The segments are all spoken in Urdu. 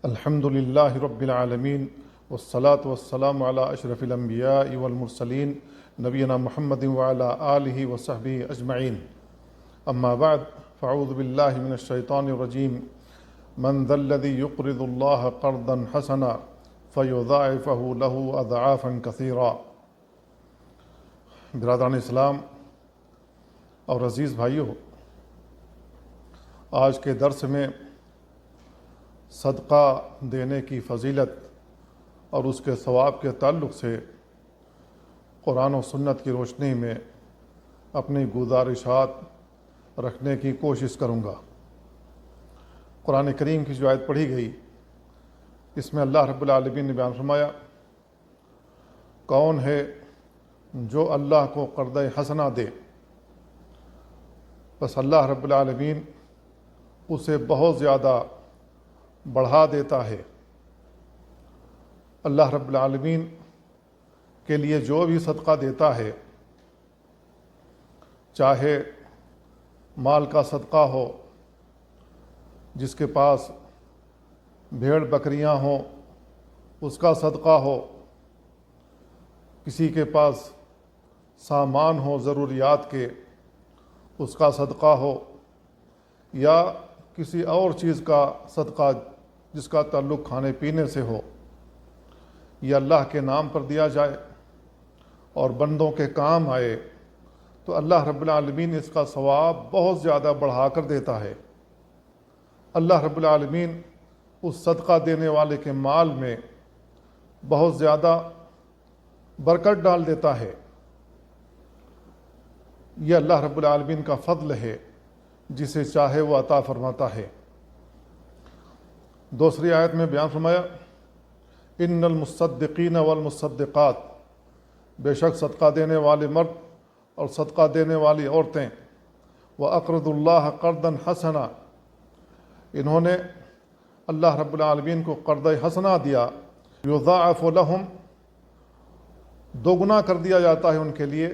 الحمد للہ رب العالمین والصلاة والسلام علی اشرف الانبیاء والمرسلین نبینا محمد وعلی آلہ وصحبہ اجمعین اما بعد فاعوذ باللہ من الشیطان الرجیم من ذا الذی یقرض اللہ قرضا حسنا فیضاعفہ لہ اضعافا کثیرا۔ برادران اسلام اور عزیز بھائیوں، آج کے درس میں صدقہ دینے کی فضیلت اور اس کے ثواب کے تعلق سے قرآن و سنت کی روشنی میں اپنی گزارشات رکھنے کی کوشش کروں گا۔ قرآن کریم کی جو آیت پڑھی گئی، اس میں اللہ رب العالمین نے بیان فرمایا، کون ہے جو اللہ کو قرض حسنہ دے، بس اللہ رب العالمین اسے بہت زیادہ بڑھا دیتا ہے۔ اللہ رب العالمین کے لیے جو بھی صدقہ دیتا ہے، چاہے مال کا صدقہ ہو، جس کے پاس بھیڑ بکریاں ہوں اس کا صدقہ ہو، کسی کے پاس سامان ہو ضروریات کے اس کا صدقہ ہو، یا کسی اور چیز کا صدقہ جس کا تعلق کھانے پینے سے ہو، یہ اللہ کے نام پر دیا جائے اور بندوں کے کام آئے تو اللہ رب العالمین اس کا ثواب بہت زیادہ بڑھا کر دیتا ہے۔ اللہ رب العالمین اس صدقہ دینے والے کے مال میں بہت زیادہ برکت ڈال دیتا ہے۔ یہ اللہ رب العالمین کا فضل ہے، جسے چاہے وہ عطا فرماتا ہے۔ دوسری آیت میں بیان فرمایا، ان المصدقین والمصدقات، بے شک صدقہ دینے والے مرد اور صدقہ دینے والی عورتیں، وَأَقْرِضُوا اللَّهَ قَرْضًا حَسَنًا، انہوں نے اللہ رب العالمین کو قرض حسنہ دیا، یضاعف لہم، دوگنا کر دیا جاتا ہے ان کے لیے،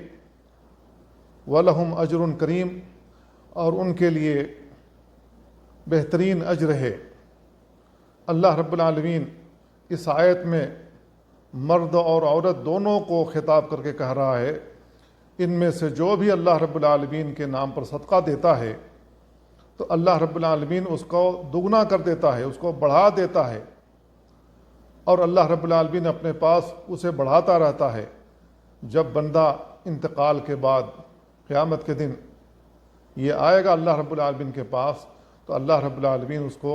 وَلَهُمْ أَجْرٌ کریم، اور ان کے لیے بہترین اجر ہے۔ اللہ رب العالمین اس آیت میں مرد اور عورت دونوں کو خطاب کر کے کہہ رہا ہے، ان میں سے جو بھی اللہ رب العالمین کے نام پر صدقہ دیتا ہے تو اللہ رب العالمین اس کو دگنا کر دیتا ہے، اس کو بڑھا دیتا ہے، اور اللہ رب العالمین اپنے پاس اسے بڑھاتا رہتا ہے۔ جب بندہ انتقال کے بعد قیامت کے دن یہ آئے گا اللہ رب العالمین کے پاس، تو اللہ رب العالمین اس کو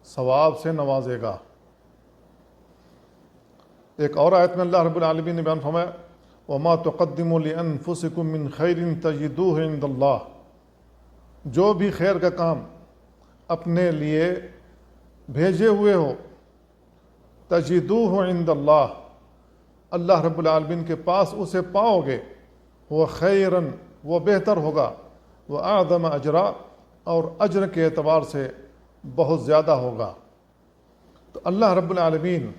ثواب سے نوازے گا۔ ایک اور آیت میں اللہ رب العالمین نے بیان فرمایا، وَمَا تُقَدِّمُوا لِأَنفُسِكُم مِّن خَيْرٍ تَجِدُوهُ عِندَ اللَّهِ، جو بھی خیر کا کام اپنے لیے بھیجے ہوئے ہو، تَجِدُوهُ عِندَ اللَّهِ، اللہ رب العالمین کے پاس اسے پاؤ گے، وہ خیراً، وہ بہتر ہوگا، وَأَعْظَمَ أَجْرًا، اور اجر کے اعتبار سے بہت زیادہ ہوگا۔ تو اللہ رب العالمین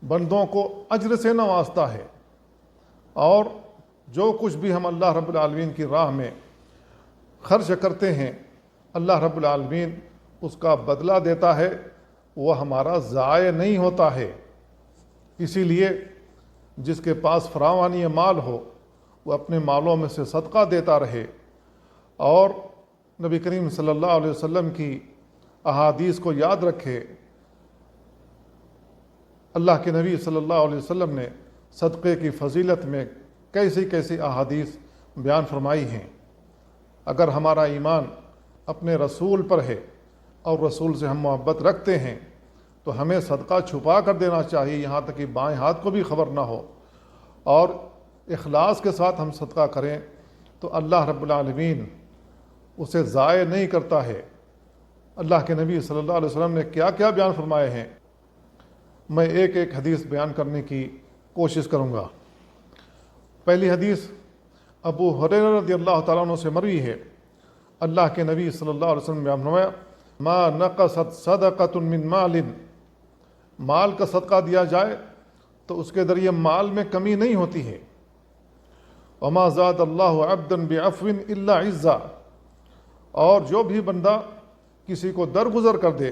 بندوں کو اجر سے نوازتا ہے، اور جو کچھ بھی ہم اللہ رب العالمین کی راہ میں خرچ کرتے ہیں، اللہ رب العالمین اس کا بدلہ دیتا ہے، وہ ہمارا ضائع نہیں ہوتا ہے۔ اسی لیے جس کے پاس فراوانی مال ہو وہ اپنے مالوں میں سے صدقہ دیتا رہے، اور نبی کریم صلی اللہ علیہ وسلم کی احادیث کو یاد رکھے۔ اللہ کے نبی صلی اللہ علیہ وسلم نے صدقے کی فضیلت میں کیسی کیسی احادیث بیان فرمائی ہیں۔ اگر ہمارا ایمان اپنے رسول پر ہے اور رسول سے ہم محبت رکھتے ہیں تو ہمیں صدقہ چھپا کر دینا چاہیے، یہاں تک کہ بائیں ہاتھ کو بھی خبر نہ ہو، اور اخلاص کے ساتھ ہم صدقہ کریں تو اللہ رب العالمین اسے ضائع نہیں کرتا ہے۔ اللہ کے نبی صلی اللہ علیہ وسلم نے کیا کیا بیان فرمائے ہیں، میں ایک ایک حدیث بیان کرنے کی کوشش کروں گا۔ پہلی حدیث ابو ہریرہ رضی اللہ تعالیٰ عنہ سے مروی ہے، اللہ کے نبی صلی اللہ علیہ وسلم نے بیان فرمایا، ما نقصت صدقۃ من مال، مال کا صدقہ دیا جائے تو اس کے ذریعے مال میں کمی نہیں ہوتی ہے، وما زاد اللہ عبدا بعفو الا عزا، اور جو بھی بندہ کسی کو درگزر کر دے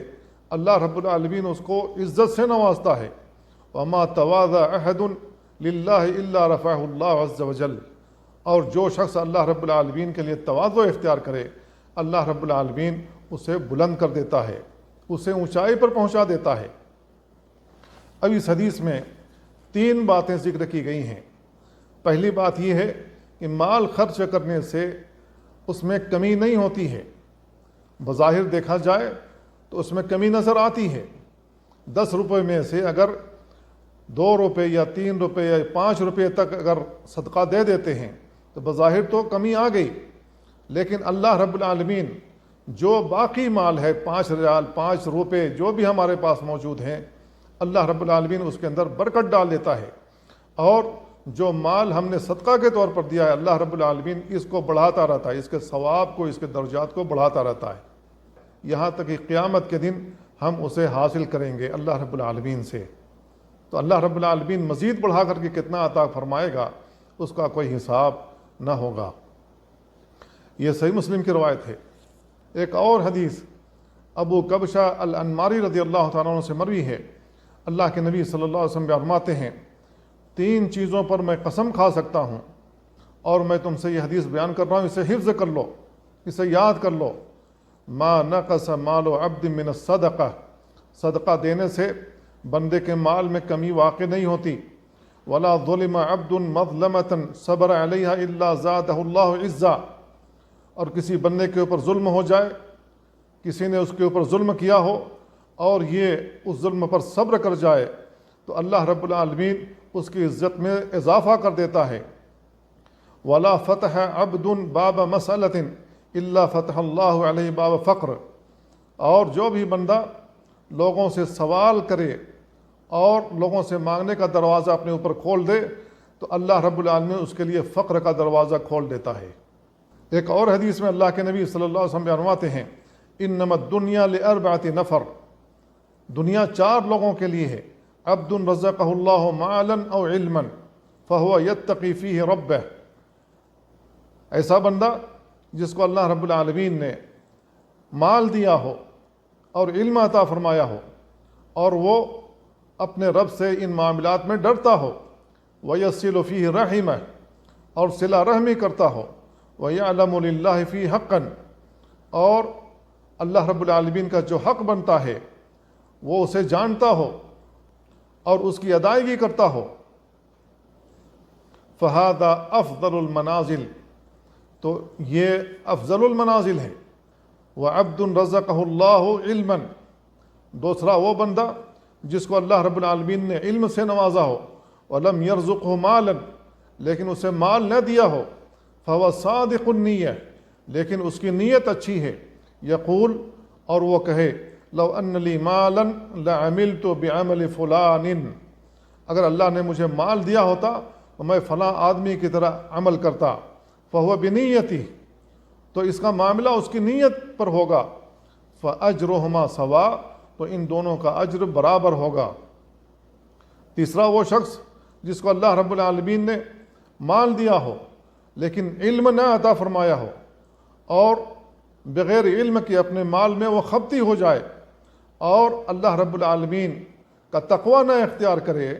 اللہ رب العالمین اس کو عزت سے نوازتا ہے۔ وما تواضع احد للہ الا رفعہ اللہ عز وجل، اور جو شخص اللہ رب العالمین کے لیے تواضع اختیار کرے، اللہ رب العالمین اسے بلند کر دیتا ہے، اسے اونچائی پر پہنچا دیتا ہے۔ اب اس حدیث میں 3 باتیں ذکر کی گئی ہیں۔ پہلی بات یہ ہے کہ مال خرچ کرنے سے اس میں کمی نہیں ہوتی ہے، بظاہر دیکھا جائے تو اس میں کمی نظر آتی ہے۔ 10 روپے میں سے اگر 2 روپے یا 3 روپے یا 5 روپے تک اگر صدقہ دے دیتے ہیں تو بظاہر تو کمی آ گئی، لیکن اللہ رب العالمین جو باقی مال ہے 5 ریال 5 روپے جو بھی ہمارے پاس موجود ہیں، اللہ رب العالمین اس کے اندر برکت ڈال دیتا ہے، اور جو مال ہم نے صدقہ کے طور پر دیا ہے اللہ رب العالمین اس کو بڑھاتا رہتا ہے، اس کے ثواب کو، اس کے درجات کو بڑھاتا رہتا ہے، یہاں تک کہ قیامت کے دن ہم اسے حاصل کریں گے اللہ رب العالمین سے۔ تو اللہ رب العالمین مزید بڑھا کر کے کتنا عطا فرمائے گا اس کا کوئی حساب نہ ہوگا۔ یہ صحیح مسلم کی روایت ہے۔ ایک اور حدیث ابو کبشہ الانماری رضی اللہ تعالیٰ عنہ سے مروی ہے، اللہ کے نبی صلی اللہ علیہ وسلم فرماتے ہیں 3 چیزوں پر میں قسم کھا سکتا ہوں، اور میں تم سے یہ حدیث بیان کر رہا ہوں، اسے حفظ کر لو، اسے یاد کر لو۔ ما نقص مال عبد من الصدقہ، صدقہ دینے سے بندے کے مال میں کمی واقع نہیں ہوتی۔ ولا ظلم عبد مظلمۃ صبر علیہا الا زادہ اللہ عزا، اور کسی بندے کے اوپر ظلم ہو جائے، کسی نے اس کے اوپر ظلم کیا ہو اور یہ اس ظلم پر صبر کر جائے تو اللہ رب العالمین اس کی عزت میں اضافہ کر دیتا ہے۔ ولا فتح عبد باب مسئلۃ الا فتح اللہ علیہ باب فقر، اور جو بھی بندہ لوگوں سے سوال کرے اور لوگوں سے مانگنے کا دروازہ اپنے اوپر کھول دے تو اللہ رب العالمین اس کے لیے فقر کا دروازہ کھول دیتا ہے۔ ایک اور حدیث میں اللہ کے نبی صلی اللہ علیہ وسلم فرماتے ہیں انما الدنیا لاربعۃ نفر، دنیا 4 لوگوں کے لیے ہے۔ عبد رزقہ اللہ مالا او علما فہو یتقی فیہ ربہ، ایسا بندہ جس کو اللہ رب العالمین نے مال دیا ہو اور علم عطا فرمایا ہو اور وہ اپنے رب سے ان معاملات میں ڈرتا ہو، وَيَصِلُ فِيهِ رَحِمَهْ، اور صلہ رحمی کرتا ہو، وَيَعْلَمُ لِلَّهِ فِيهِ حَقًّا، اور اللہ رب العالمین کا جو حق بنتا ہے وہ اسے جانتا ہو اور اس کی ادائیگی کرتا ہو، فَهَذَا أَفْضَلُ الْمَنَازِلِ، تو یہ افضل المنازل ہے۔ وَعَبْدٌ رَزَقَهُ اللَّهُ عِلْمًا، دوسرا وہ بندہ جس کو اللہ رب العالمین نے علم سے نوازا ہو، وَلَمْ يَرْزُقْهُ مَالًا، لیکن اسے مال نہ دیا ہو، فَهُوَ صَادِقُ النِّيَّةِ، لیکن اس کی نیت اچھی ہے، یقول، اور وہ کہے لو ان لی مالا لعملت بعمل فلان، اگر اللہ نے مجھے مال دیا ہوتا تو میں فلاں آدمی کی طرح عمل کرتا، فہو بنیتی، تو اس کا معاملہ اس کی نیت پر ہوگا، فاجرہما سوا، تو ان دونوں کا اجر برابر ہوگا۔ تیسرا وہ شخص جس کو اللہ رب العالمین نے مال دیا ہو لیکن علم نہ عطا فرمایا ہو اور بغیر علم کے اپنے مال میں وہ خبتی ہو جائے اور اللہ رب العالمین کا تقوی نہ اختیار کرے،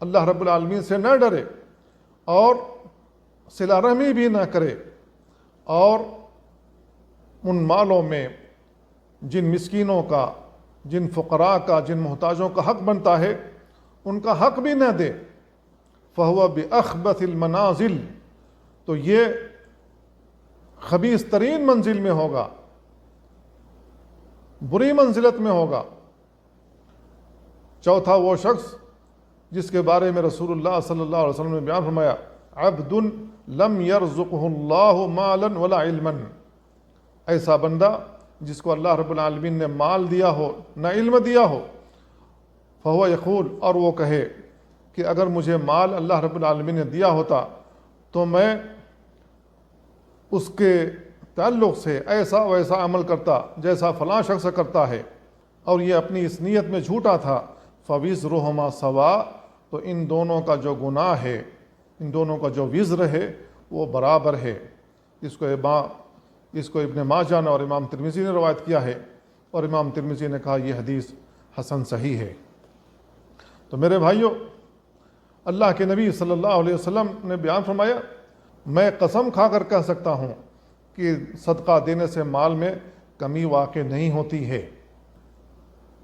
اللہ رب العالمین سے نہ ڈرے اور صلہ رحمی بھی نہ کرے، اور ان مالوں میں جن مسکینوں کا، جن فقراء کا، جن محتاجوں کا حق بنتا ہے ان کا حق بھی نہ دے، فہو بأخبث المنازل، تو یہ خبیث ترین منزل میں ہوگا، بری منزلت میں ہوگا۔ چوتھا وہ شخص جس کے بارے میں رسول اللہ صلی اللہ علیہ وسلم نے بیان فرمایا عبد لم یرزقہ اللہ مالا ولا علما، ایسا بندہ جس کو اللہ رب العالمین نے مال دیا ہو نہ علم دیا ہو، فہو یقول، اور وہ کہے کہ اگر مجھے مال اللہ رب العالمین نے دیا ہوتا تو میں اس کے تعلق سے ایسا ویسا عمل کرتا جیسا فلاں شخص کرتا ہے، اور یہ اپنی اس نیت میں جھوٹا تھا، فوزرہما سوا، تو ان دونوں کا جو گناہ ہے، ان دونوں کا جو وزر ہے وہ برابر ہے۔ اس کو ابن ماجہ نے اور امام ترمذی نے روایت کیا ہے اور امام ترمذی نے کہا یہ حدیث حسن صحیح ہے۔ تو میرے بھائیوں، اللہ کے نبی صلی اللہ علیہ وسلم نے بیان فرمایا، میں قسم کھا کر کہہ سکتا ہوں کہ صدقہ دینے سے مال میں کمی واقع نہیں ہوتی ہے۔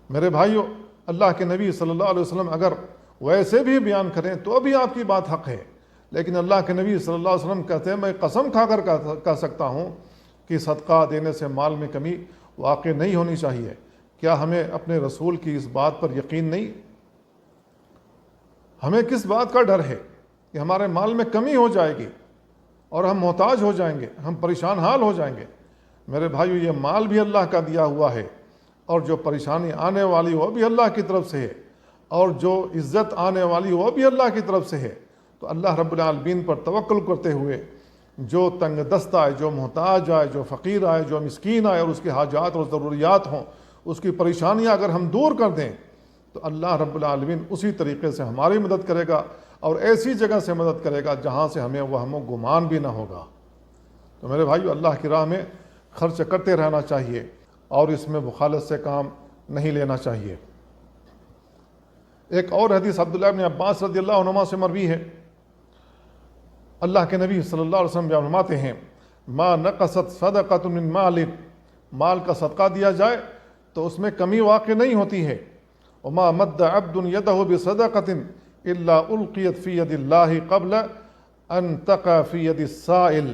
میرے بھائیوں، اللہ کے نبی صلی اللہ علیہ وسلم اگر ویسے بھی بیان کریں تو بھی آپ کی بات حق ہے، لیکن اللہ کے نبی صلی اللہ علیہ وسلم کہتے ہیں میں قسم کھا کر کہہ سکتا ہوں کہ صدقہ دینے سے مال میں کمی واقع نہیں ہونی چاہیے۔ کیا ہمیں اپنے رسول کی اس بات پر یقین نہیں؟ ہمیں کس بات کا ڈر ہے کہ ہمارے مال میں کمی ہو جائے گی اور ہم محتاج ہو جائیں گے، ہم پریشان حال ہو جائیں گے؟ میرے بھائیو، یہ مال بھی اللہ کا دیا ہوا ہے، اور جو پریشانی آنے والی وہ بھی اللہ کی طرف سے ہے، اور جو عزت آنے والی وہ بھی اللہ کی طرف سے ہے۔ تو اللہ رب العالمین پر توکل کرتے ہوئے جو تنگ دست آئے، جو محتاج آئے، جو فقیر آئے، جو مسکین آئے، اور اس کے حاجات اور ضروریات ہوں، اس کی پریشانیاں اگر ہم دور کر دیں تو اللہ رب العالمین اسی طریقے سے ہماری مدد کرے گا، اور ایسی جگہ سے مدد کرے گا جہاں سے ہمیں وہم و گمان بھی نہ ہوگا۔ تو میرے بھائیو، اللہ کی راہ میں خرچ کرتے رہنا چاہیے، اور اس میں مخالفت سے کام نہیں لینا چاہیے۔ ایک اور حدیث عبداللہ بن عباس رضی اللہ عنہما سے مروی ہے، اللہ کے نبی صلی اللہ علیہ وسلم بیان فرماتے ہیں، ما نقصت صدقۃ من مال، مال کا صدقہ دیا جائے تو اس میں کمی واقع نہیں ہوتی ہے۔ وما مد عبد یدہ بصدقۃ الا القیت فی ید اللہ قبل ان تقع فی ید السائل،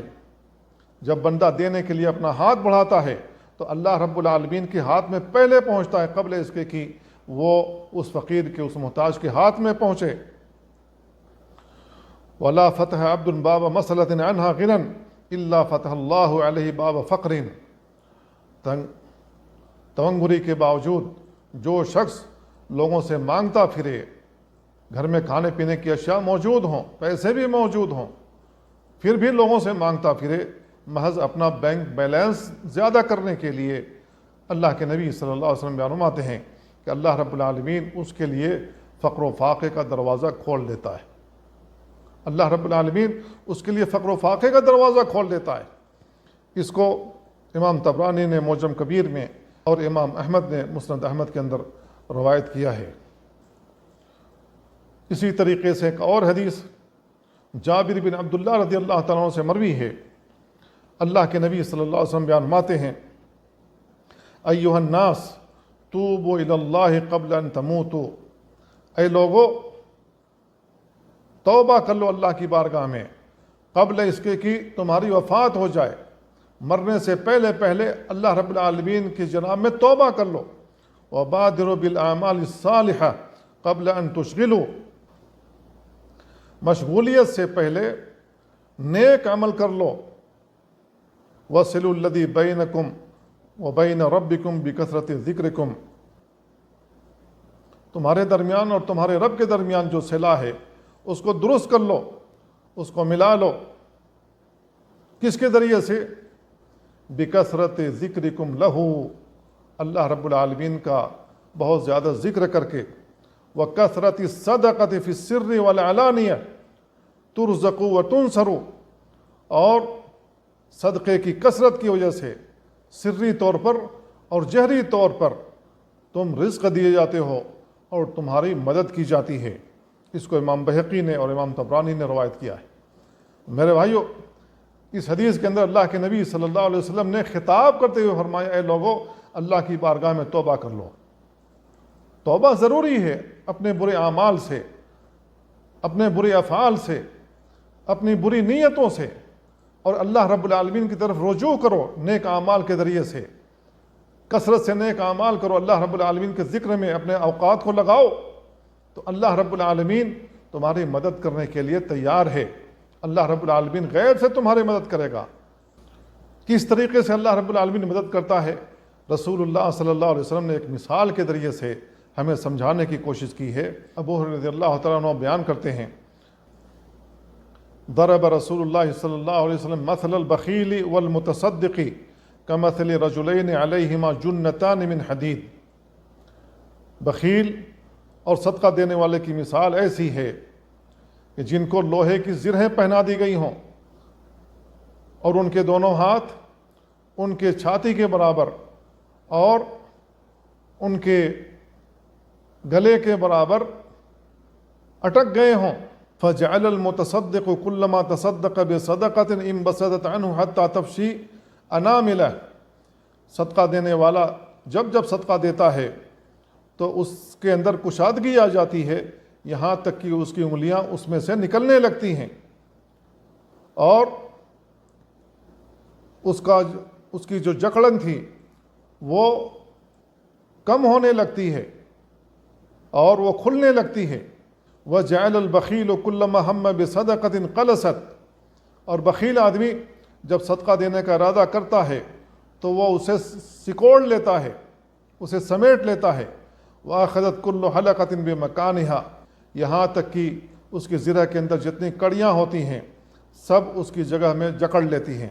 جب بندہ دینے کے لیے اپنا ہاتھ بڑھاتا ہے تو اللہ رب العالمین کے ہاتھ میں پہلے پہنچتا ہے، قبل اس کے کہ وہ اس فقیر کے، اس محتاج کے ہاتھ میں پہنچے۔ وَلَا فَتَحَ عَبْدٌ بَابَ مَسْأَلَةٍ عَنْهَا غِنًى إِلَّا فَتَحَ اللَّهُ عَلَيْهِ بَابَ فَقْرٍ، تونگری کے باوجود جو شخص لوگوں سے مانگتا پھرے، گھر میں کھانے پینے کی اشیاء موجود ہوں، پیسے بھی موجود ہوں، پھر بھی لوگوں سے مانگتا پھرے محض اپنا بینک بیلنس زیادہ کرنے کے لیے، اللہ کے نبی صلی اللہ علیہ وسلم بیان فرماتے ہیں کہ اللہ رب العالمین اس کے لیے فقر و فاقے کا دروازہ کھول دیتا ہے۔ اللہ رب العالمین اس کے لیے فقر و فاقے کا دروازہ کھول دیتا ہے۔ اس کو امام طبرانی نے معجم کبیر میں اور امام احمد نے مسند احمد کے اندر روایت کیا ہے۔ اسی طریقے سے ایک اور حدیث جابر بن عبداللہ رضی اللہ تعالیٰ عنہ سے مروی ہے، اللہ کے نبی صلی اللہ علیہ وسلم بیان فرماتے ہیں، ایھا الناس توبوا الی اللہ قبل ان تموتوا، اے لوگو توبہ کر لو اللہ کی بارگاہ میں قبل اس کے کہ تمہاری وفات ہو جائے، مرنے سے پہلے پہلے اللہ رب العالمین کی جناب میں توبہ کر لو۔ وبادروا بالاعمال الصالحہ قبل ان تشغلوا، مشغولیت سے پہلے نیک عمل کر لو۔ وصلوا الذی بینکم وبین ربکم بکثرت ذکرکم، تمہارے درمیان اور تمہارے رب کے درمیان جو صلہ ہے اس کو درست کر لو، اس کو ملا لو۔ کس کے ذریعے سے؟ بکثرت ذکرکم لہو، اللہ رب العالمین کا بہت زیادہ ذکر کر کے۔ وکثرت الصدقۃ فی السر والعلانیہ ترزقوا وتنصروا، اور صدقے کی کثرت کی وجہ سے سری طور پر اور جہری طور پر تم رزق دیے جاتے ہو اور تمہاری مدد کی جاتی ہے۔ اس کو امام بہقی نے اور امام طبرانی نے روایت کیا ہے۔ میرے بھائیو، اس حدیث کے اندر اللہ کے نبی صلی اللہ علیہ وسلم نے خطاب کرتے ہوئے فرمایا، اے لوگو اللہ کی بارگاہ میں توبہ کر لو۔ توبہ ضروری ہے اپنے برے اعمال سے، اپنے برے افعال سے، اپنی بری نیتوں سے، اور اللہ رب العالمین کی طرف رجوع کرو نیک اعمال کے ذریعے سے، کثرت سے نیک اعمال کرو، اللہ رب العالمین کے ذکر میں اپنے اوقات کو لگاؤ، تو اللہ رب العالمین تمہاری مدد کرنے کے لیے تیار ہے۔ اللہ رب العالمین غیب سے تمہاری مدد کرے گا۔ کس طریقے سے اللہ رب العالمین مدد کرتا ہے؟ رسول اللہ صلی اللہ علیہ وسلم نے ایک مثال کے ذریعے سے ہمیں سمجھانے کی کوشش کی ہے۔ ابو ہریرہ رضی اللہ تعالیٰ عنہ بیان کرتے ہیں، ضرب رسول اللہ صلی اللہ علیہ وسلم مثل البخیل والمتصدق کمثل رجلین علیہما جنتان من حدید، بخیل اور صدقہ دینے والے کی مثال ایسی ہے کہ جن کو لوہے کی زرہیں پہنا دی گئی ہوں، اور ان کے دونوں ہاتھ ان کے چھاتی کے برابر، اور ان کے گلے کے برابر اٹک گئے ہوں. فجعل المتصدق كلما تصدق بصدقة انبسطت عنه حتى تفشي انامله. صدقہ دینے والا جب جب صدقہ دیتا ہے تو اس کے اندر کشادگی آ جاتی ہے، یہاں تک کہ اس کی انگلیاں اس میں سے نکلنے لگتی ہیں، اور اس کی جو جکڑن تھی وہ کم ہونے لگتی ہے اور وہ کھلنے لگتی ہے. وَجَعَلَ الْبَخِيلُ كُلَّمَا هَمَّ بِصَدَقَةٍ قَلَصَتْ. اور بخیل آدمی جب صدقہ دینے کا ارادہ کرتا ہے تو وہ اسے سکوڑ لیتا ہے، اسے سمیٹ لیتا ہے. وَأَخَذَتْ كُلُّ حَلَقَةٍ بِمَكَانِهَا. یہاں تک کہ اس کی زرہ کے اندر جتنی کڑیاں ہوتی ہیں سب اس کی جگہ میں جکڑ لیتی ہیں.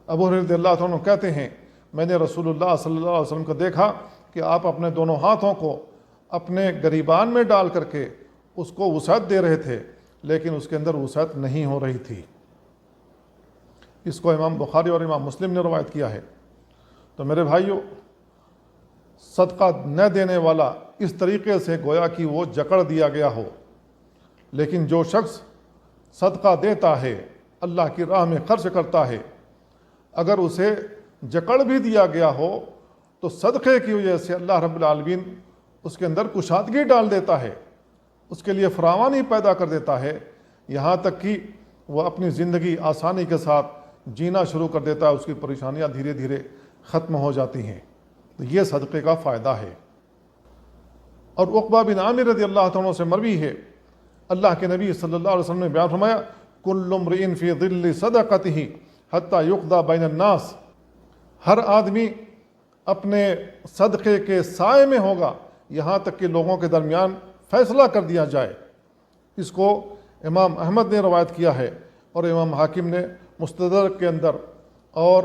ابو ہریرہ رضی اللہ عنہ کہتے ہیں میں نے رسول اللہ صلی اللہ علیہ وسلم کو دیکھا کہ آپ اپنے دونوں ہاتھوں کو اپنے گریبان میں ڈال کر کے اس کو وسعت دے رہے تھے، لیکن اس کے اندر وسعت نہیں ہو رہی تھی. اس کو امام بخاری اور امام مسلم نے روایت کیا ہے. تو میرے بھائیوں، صدقہ نہ دینے والا اس طریقے سے گویا کہ وہ جکڑ دیا گیا ہو، لیکن جو شخص صدقہ دیتا ہے، اللہ کی راہ میں خرچ کرتا ہے، اگر اسے جکڑ بھی دیا گیا ہو تو صدقے کی وجہ سے اللہ رب العالمین اس کے اندر کشادگی ڈال دیتا ہے، اس کے لیے فراوانی پیدا کر دیتا ہے، یہاں تک کہ وہ اپنی زندگی آسانی کے ساتھ جینا شروع کر دیتا ہے، اس کی پریشانیاں دھیرے دھیرے ختم ہو جاتی ہیں. تو یہ صدقے کا فائدہ ہے. اور عقبہ بن عامر رضی اللہ عنہ سے مروی ہے، اللہ کے نبی صلی اللہ علیہ وسلم نے بیان فرمایا کل امرئ فی ظل صدقتہ حتی یقضی بین الناس. ہر آدمی اپنے صدقے کے سائے میں ہوگا یہاں تک کہ لوگوں کے درمیان فیصلہ کر دیا جائے. اس کو امام احمد نے روایت کیا ہے اور امام حاکم نے مستدرک کے اندر اور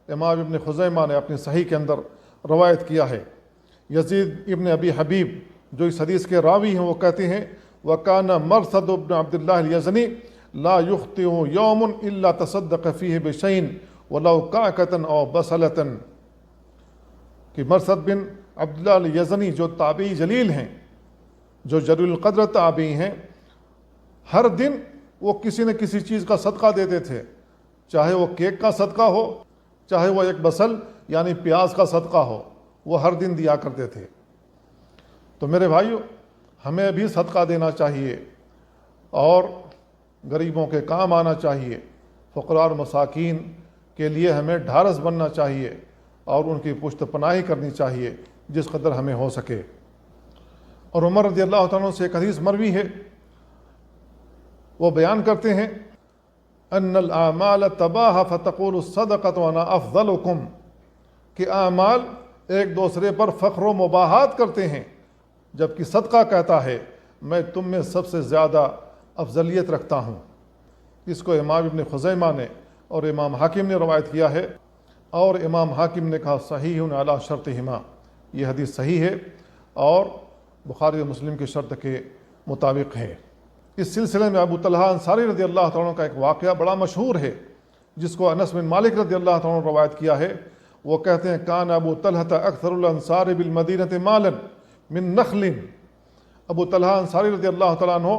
امام ابن خزیمہ نے اپنی صحیح کے اندر روایت کیا ہے. یزید ابن ابی حبیب جو اس حدیث کے راوی ہیں وہ کہتے ہیں وَكَانَ مَرْثَدُ بْنُ عَبْدِ اللَّهِ الْيَزْنِي لَا يُخْطِئُ يَوْمٌ إِلَّا تَصَدَّقَ فِيهِ بِشَيْءٍ وَلَوْ كَعْكَةً أَوْ بَصَلَةً. کہ مرثد بن عبداللہ الیزنی جو تابعی جلیل ہیں، جو جلیل القدر تابعی ہیں، ہر دن وہ کسی نہ کسی چیز کا صدقہ دیتے تھے، چاہے وہ کیک کا صدقہ ہو، چاہے وہ ایک بصل یعنی پیاز کا صدقہ ہو، وہ ہر دن دیا کرتے تھے. تو میرے بھائیو، ہمیں بھی صدقہ دینا چاہیے اور غریبوں کے کام آنا چاہیے، فقراء اور مساکین کے لیے ہمیں ڈھارس بننا چاہیے اور ان کی پشت پناہی کرنی چاہیے جس قدر ہمیں ہو سکے. اور عمر رضی اللہ عنہ سے ایک حدیث مروی ہے، وہ بیان کرتے ہیں ان الاعمال تباہ فتقول الصدقۃ وانا افضلکم، کہ اعمال ایک دوسرے پر فخر و مباحات کرتے ہیں جبکہ صدقہ کہتا ہے میں تم میں سب سے زیادہ افضلیت رکھتا ہوں. اس کو امام ابن خزیمہ نے اور امام حاکم نے روایت کیا ہے، اور امام حاکم نے کہا صحیح علی شرطہما، یہ حدیث صحیح ہے اور بخاری و مسلم کی شرط کے مطابق ہے. اس سلسلے میں ابو طلحہ انصاری رضی اللہ عنہ کا ایک واقعہ بڑا مشہور ہے جس کو انس بن مالک رضی اللہ عنہ روایت کیا ہے. وہ کہتے ہیں کان ابو طلحہ اکثر الانصار بالمدینہ مالا من نخل. ابو طلحہ انصاری رضی اللہ تعالیٰ عنہ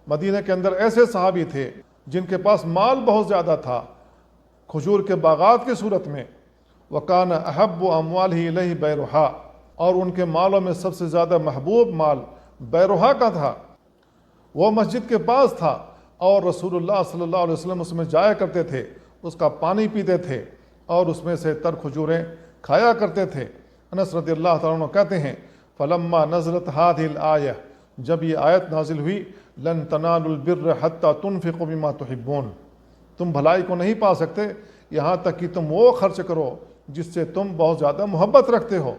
مدینہ کے اندر ایسے صحابی تھے جن کے پاس مال بہت زیادہ تھا، کھجور کے باغات کی صورت میں. وکان احب اموالہ الیہ بیرحا، اور ان کے مالوں میں سب سے زیادہ محبوب مال بیرحا کا تھا. وہ مسجد کے پاس تھا اور رسول اللہ صلی اللہ علیہ وسلم اس میں جایا کرتے تھے، اس کا پانی پیتے تھے اور اس میں سے تر کھجوریں کھایا کرتے تھے. انس رضی اللہ تعالیٰ عنہ کہتے ہیں فلما نزلت هذه الآیہ، جب یہ آیت نازل ہوئی لن تنالوا البر حتى تنفقوا مما تحبون، تم بھلائی کو نہیں پا سکتے یہاں تک کہ تم وہ خرچ کرو جس سے تم بہت زیادہ محبت رکھتے ہو.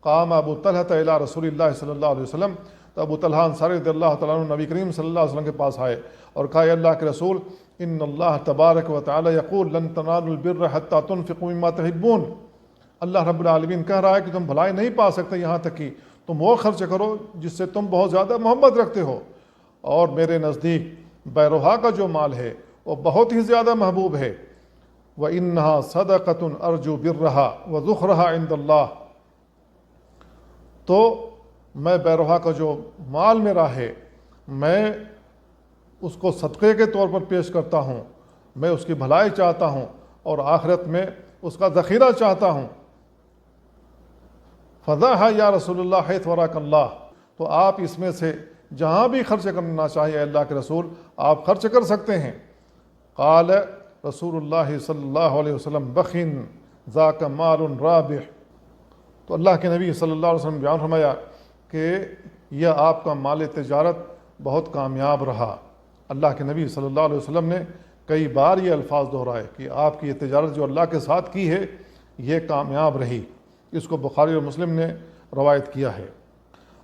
قام ابو طلحہ الی رسول اللہ صلی اللہ علیہ وسلم، تو ابو طلحہ انصاری رضی اللہ تعالیٰ عنہ نبی کریم صلی اللہ علیہ وسلم کے پاس آئے اور کہا اے اللہ کے رسول ان اللہ تبارک و تعالی یقول لن تنالوا البر حتى تنفقوا مما تحبون، اللہ رب العالمین کہہ رہا ہے کہ تم بھلائی نہیں پا سکتے یہاں تک کہ تم وہ خرچ کرو جس سے تم بہت زیادہ محبت رکھتے ہو، اور میرے نزدیک بیرحا کا جو مال ہے وہ بہت ہی زیادہ محبوب ہے. وَإِنَّهَا صَدَقَةٌ أَرْجُو بِرَّهَا وَذُخْرَهَا عِنْدَ اللَّهِ، تو میں بیرہا کا جو مال میرا ہے میں اس کو صدقے کے طور پر پیش کرتا ہوں، میں اس کی بھلائی چاہتا ہوں اور آخرت میں اس کا ذخیرہ چاہتا ہوں۔ فضاحا یا رسول اللہ حیث وراک اللہ، تو آپ اس میں سے جہاں بھی خرچ کرنا چاہیے اللہ کے رسول آپ خرچ کر سکتے ہیں۔ قال رسول اللہ صلی اللہ علیہ وسلم بخن ذاک مال رابح، تو اللہ کے نبی صلی اللہ علیہ وسلم بیان فرمایا کہ یہ آپ کا مال تجارت بہت کامیاب رہا۔ اللہ کے نبی صلی اللہ علیہ وسلم نے کئی بار یہ الفاظ دہرائے کہ آپ کی یہ تجارت جو اللہ کے ساتھ کی ہے یہ کامیاب رہی۔ اس کو بخاری اور مسلم نے روایت کیا ہے۔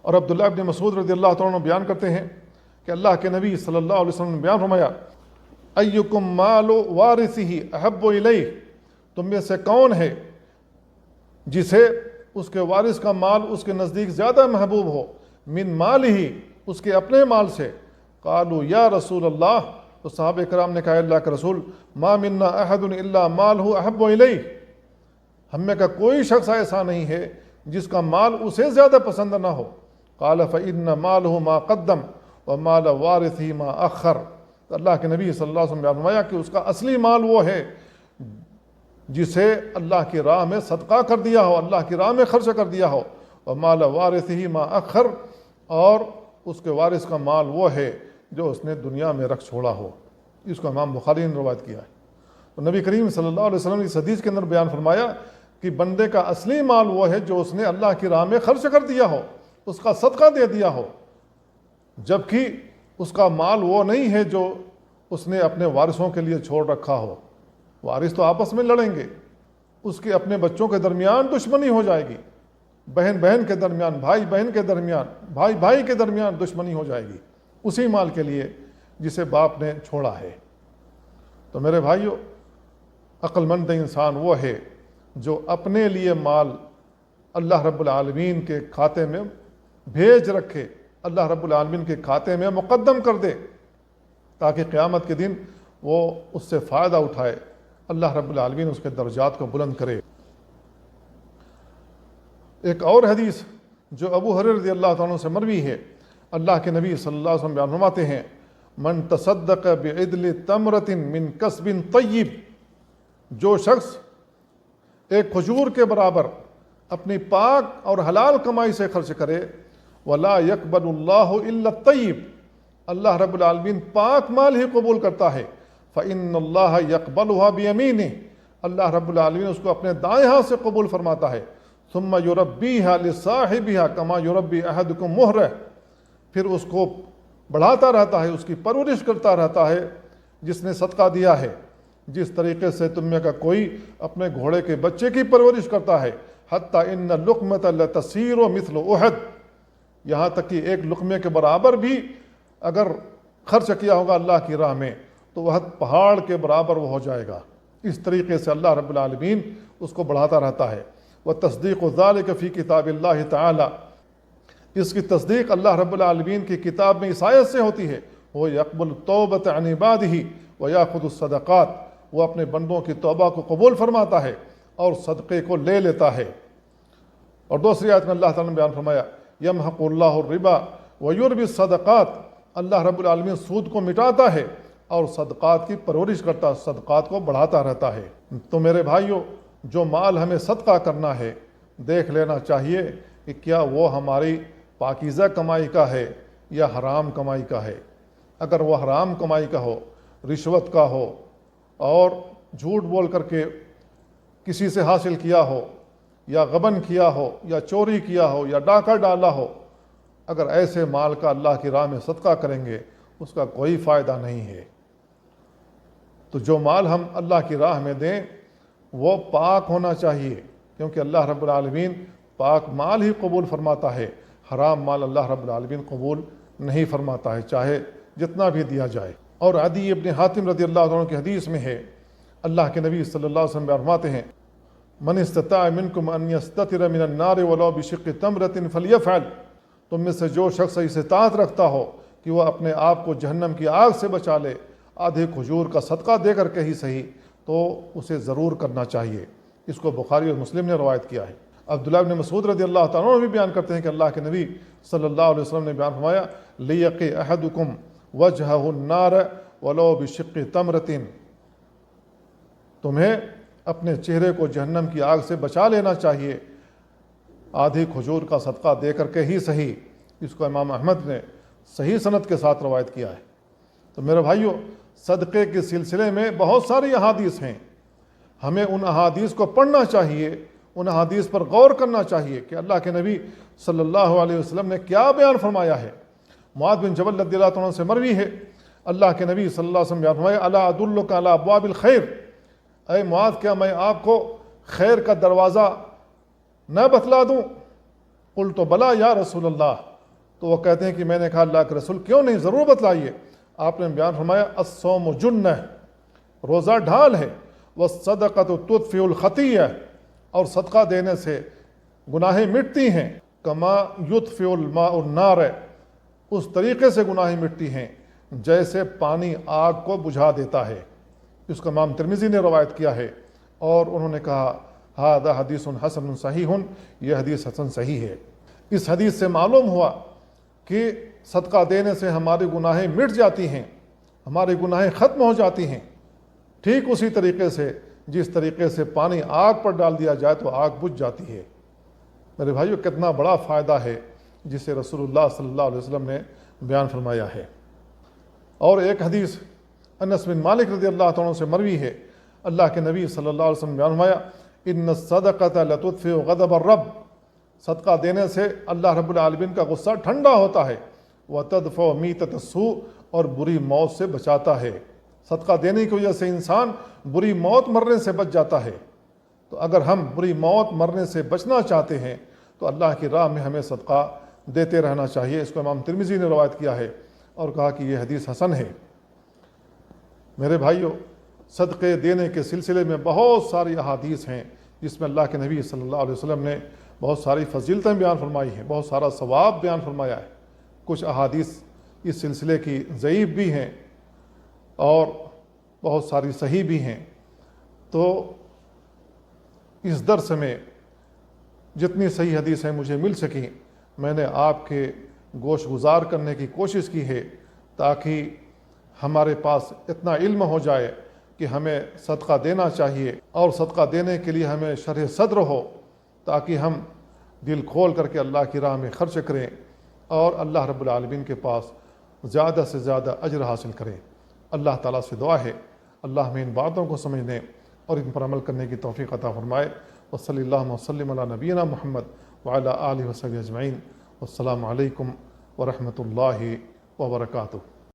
اور عبداللہ ابن مسعود رضی اللہ تعالیٰ عنہ بیان کرتے ہیں کہ اللہ کے نبی صلی اللہ علیہ وسلم نے بیان فرمایا ایکم مال وارثہ احب الیہ، تم میں سے کون ہے جسے اس کے وارث کا مال اس کے نزدیک زیادہ محبوب ہو من مال ہی، اس کے اپنے مال سے۔ قالوا یا رسول اللہ، تو صحابہ کرام نے کہا اللہ کے رسول ما منا احد الا مالہ احب الیہ، ہم میں کا کوئی شخص ایسا نہیں ہے جس کا مال اسے زیادہ پسند نہ ہو۔ قال فإن مالہ ما قدم ومال وارثہ ما اخر، تو اللہ کے نبی صلی اللہ علیہ وسلم نے فرمایا کہ اس کا اصلی مال وہ ہے جسے اللہ کی راہ میں صدقہ کر دیا ہو، اللہ کی راہ میں خرچ کر دیا ہو، ومال وارثہ ما اخر، اور اس کے وارث کا مال وہ ہے جو اس نے دنیا میں رکھ چھوڑا ہو۔ اس کو امام بخاری نے روایت کیا ہے۔ تو نبی کریم صلی اللہ علیہ وسلم نے اس حدیث کے اندر بیان فرمایا کہ بندے کا اصلی مال وہ ہے جو اس نے اللہ کی راہ میں خرچ کر دیا ہو، اس کا صدقہ دے دیا ہو، جبکہ اس کا مال وہ نہیں ہے جو اس نے اپنے وارثوں کے لیے چھوڑ رکھا ہو۔ وارث تو آپس میں لڑیں گے، اس کے اپنے بچوں کے درمیان دشمنی ہو جائے گی، بہن بہن کے درمیان، بھائی بہن کے درمیان، بھائی بھائی کے درمیان دشمنی ہو جائے گی اسی مال کے لیے جسے باپ نے چھوڑا ہے۔ تو میرے بھائیو، عقل مند انسان وہ ہے جو اپنے لیے مال اللہ رب العالمین کے کھاتے میں بھیج رکھے، اللہ رب العالمین کے کھاتے میں مقدم کر دے، تاکہ قیامت کے دن وہ اس سے فائدہ اٹھائے، اللہ رب العالمین اس کے درجات کو بلند کرے۔ ایک اور حدیث جو ابو ہریرہ رضی اللہ تعالیٰ عنہ سے مروی ہے، اللہ کے نبی صلی اللہ علیہ وسلم بیان فرماتے ہیں من تصدق بعدل تمرۃ من کسب طیب، جو شخص ایک کھجور کے برابر اپنی پاک اور حلال کمائی سے خرچ کرے، ولا يقبل اللہ الا الطیب، اللہ رب العالمین پاک مال ہی قبول کرتا ہے، فإن اللہ يقبلها بیمینہ، اللہ رب العالمین اس کو اپنے دائیں ہاتھ سے قبول فرماتا ہے، ثم یربیہا لصاحبہا کما یربی احدکم مہرہ، پھر اس کو بڑھاتا رہتا ہے، اس کی پرورش کرتا رہتا ہے جس نے صدقہ دیا ہے، جس طریقے سے تم میں کا کوئی اپنے گھوڑے کے بچے کی پرورش کرتا ہے، حتی ان اللقمۃ لتصیر مثل احد، یہاں تک کہ ایک لقمے کے برابر بھی اگر خرچ کیا ہوگا اللہ کی راہ میں تو وہ پہاڑ کے برابر وہ ہو جائے گا۔ اس طریقے سے اللہ رب العالمین اس کو بڑھاتا رہتا ہے۔ وتصدیق ذلک فی کتاب اللہ تعالی، اس کی تصدیق اللہ رب العالمین کی کتاب میں اس آیت سے ہوتی ہے، وہ یقبل التوبۃ عن عبادہ ویاخذ الصدقات، وہ اپنے بندوں کی توبہ کو قبول فرماتا ہے اور صدقے کو لے لیتا ہے۔ اور دوسری آیت میں اللہ تعالیٰ نے بیان فرمایا یمحق اللہ الربا ویربی الصدقات، اللہ رب العالمین سود کو مٹاتا ہے اور صدقات کی پرورش کرتا، صدقات کو بڑھاتا رہتا ہے۔ تو میرے بھائیوں، جو مال ہمیں صدقہ کرنا ہے دیکھ لینا چاہیے کہ کیا وہ ہماری پاکیزہ کمائی کا ہے یا حرام کمائی کا ہے۔ اگر وہ حرام کمائی کا ہو، رشوت کا ہو اور جھوٹ بول کر کے کسی سے حاصل کیا ہو یا غبن کیا ہو یا چوری کیا ہو یا ڈاکہ ڈالا ہو، اگر ایسے مال کا اللہ کی راہ میں صدقہ کریں گے اس کا کوئی فائدہ نہیں ہے۔ تو جو مال ہم اللہ کی راہ میں دیں وہ پاک ہونا چاہیے، کیونکہ اللہ رب العالمین پاک مال ہی قبول فرماتا ہے، حرام مال اللہ رب العالمین قبول نہیں فرماتا ہے، چاہے جتنا بھی دیا جائے۔ اور عدی ابن حاتم رضی اللہ عنہ کی حدیث میں ہے، اللہ کے نبی صلی اللہ علیہ وسلم فرماتے ہیں من استطاع منکم ان یستتر من النار ولو بشق تمرۃ فلیفعل، تم میں سے جو شخص استطاعت رکھتا ہو کہ وہ اپنے آپ کو جہنم کی آگ سے بچا لے، آدھے کھجور کا صدقہ دے کر کے ہی صحیح، تو اسے ضرور کرنا چاہیے۔ اس کو بخاری اور مسلم نے روایت کیا ہے۔ عبداللہ بن مسعود رضی اللہ تعالیٰ عنہ بھی بیان کرتے ہیں کہ اللہ کے نبی صلی اللہ علیہ وسلم نے بیان فرمایا لیقی احدکم وجہہ النار ولو بشق تمرۃ، تمہیں اپنے چہرے کو جہنم کی آگ سے بچا لینا چاہیے آدھی کھجور کا صدقہ دے کر کے ہی صحیح۔ اس کو امام احمد نے صحیح سند کے ساتھ روایت کیا ہے۔ تو میرے بھائیو، صدقے کے سلسلے میں بہت ساری احادیث ہیں، ہمیں ان احادیث کو پڑھنا چاہیے، ان احادیث پر غور کرنا چاہیے کہ اللہ کے نبی صلی اللہ علیہ وسلم نے کیا بیان فرمایا ہے۔ معاذ بن جبل رضی اللہ عنہ سے مروی ہے، اللہ کے نبی صلی اللہ علیہ وسلم بیان فرمایا الا ادلک علی ابواب الخیر، اے معاذ کیا میں آپ کو خیر کا دروازہ نہ بتلا دوں؟ قلت بلا یا رسول اللہ، تو وہ کہتے ہیں کہ میں نے کہا اللہ کے رسول کیوں نہیں، ضرور بتلائیے۔ آپ نے بیان فرمایا الصوم جنہ، روزہ ڈھال ہے، والصدقۃ تطفئ الخطیہ، اور صدقہ دینے سے گناہیں مٹتی ہیں، کما یطفئ الماء النار، اس طریقے سے گناہیں مٹتی ہیں جیسے پانی آگ کو بجھا دیتا ہے۔ اس کو امام ترمذی نے روایت کیا ہے، اور انہوں نے کہا ھذا حدیث حسن صحیح، یہ حدیث حسن صحیح ہے۔ اس حدیث سے معلوم ہوا کہ صدقہ دینے سے ہماری گناہیں مٹ جاتی ہیں، ہماری گناہیں ختم ہو جاتی ہیں، ٹھیک اسی طریقے سے جس طریقے سے پانی آگ پر ڈال دیا جائے تو آگ بجھ جاتی ہے۔ میرے بھائیو، کتنا بڑا فائدہ ہے جسے رسول اللہ صلی اللہ علیہ وسلم نے بیان فرمایا ہے۔ اور ایک حدیث انس بن مالک رضی اللہ عنہ سے مروی ہے، اللہ کے نبی صلی اللہ علیہ وسلم نے بیان فرمایا ان الصدقۃ لتطفئ غضب الرب، صدقہ دینے سے اللہ رب العالمین کا غصہ ٹھنڈا ہوتا ہے، وتدفع میتۃ السوء، اور بری موت سے بچاتا ہے۔ صدقہ دینے کی وجہ سے انسان بری موت مرنے سے بچ جاتا ہے۔ تو اگر ہم بری موت مرنے سے بچنا چاہتے ہیں تو اللہ کی راہ میں ہمیں صدقہ دیتے رہنا چاہیے۔ اس کو امام ترمذی نے روایت کیا ہے اور کہا کہ یہ حدیث حسن ہے۔ میرے بھائیو، صدقے دینے کے سلسلے میں بہت ساری احادیث ہیں جس میں اللہ کے نبی صلی اللہ علیہ وسلم نے بہت ساری فضیلتیں بیان فرمائی ہیں، بہت سارا ثواب بیان فرمایا ہے۔ کچھ احادیث اس سلسلے کی ضعیف بھی ہیں اور بہت ساری صحیح بھی ہیں۔ تو اس درس میں جتنی صحیح حدیثیں مجھے مل سکیں میں نے آپ کے گوش گزار کرنے کی کوشش کی ہے، تاکہ ہمارے پاس اتنا علم ہو جائے کہ ہمیں صدقہ دینا چاہیے، اور صدقہ دینے کے لیے ہمیں شرح صدر ہو، تاکہ ہم دل کھول کر کے اللہ کی راہ میں خرچ کریں اور اللہ رب العالمین کے پاس زیادہ سے زیادہ اجر حاصل کریں۔ اللہ تعالیٰ سے دعا ہے اللہ ہمیں ان باتوں کو سمجھنے اور ان پر عمل کرنے کی توفیق عطا فرمائے۔ وصلی اللہ وسلم علی نبینا محمد وعلی آلہ وصحبہ اجمعین۔ والسلام علیکم ورحمۃ اللہ وبرکاتہ۔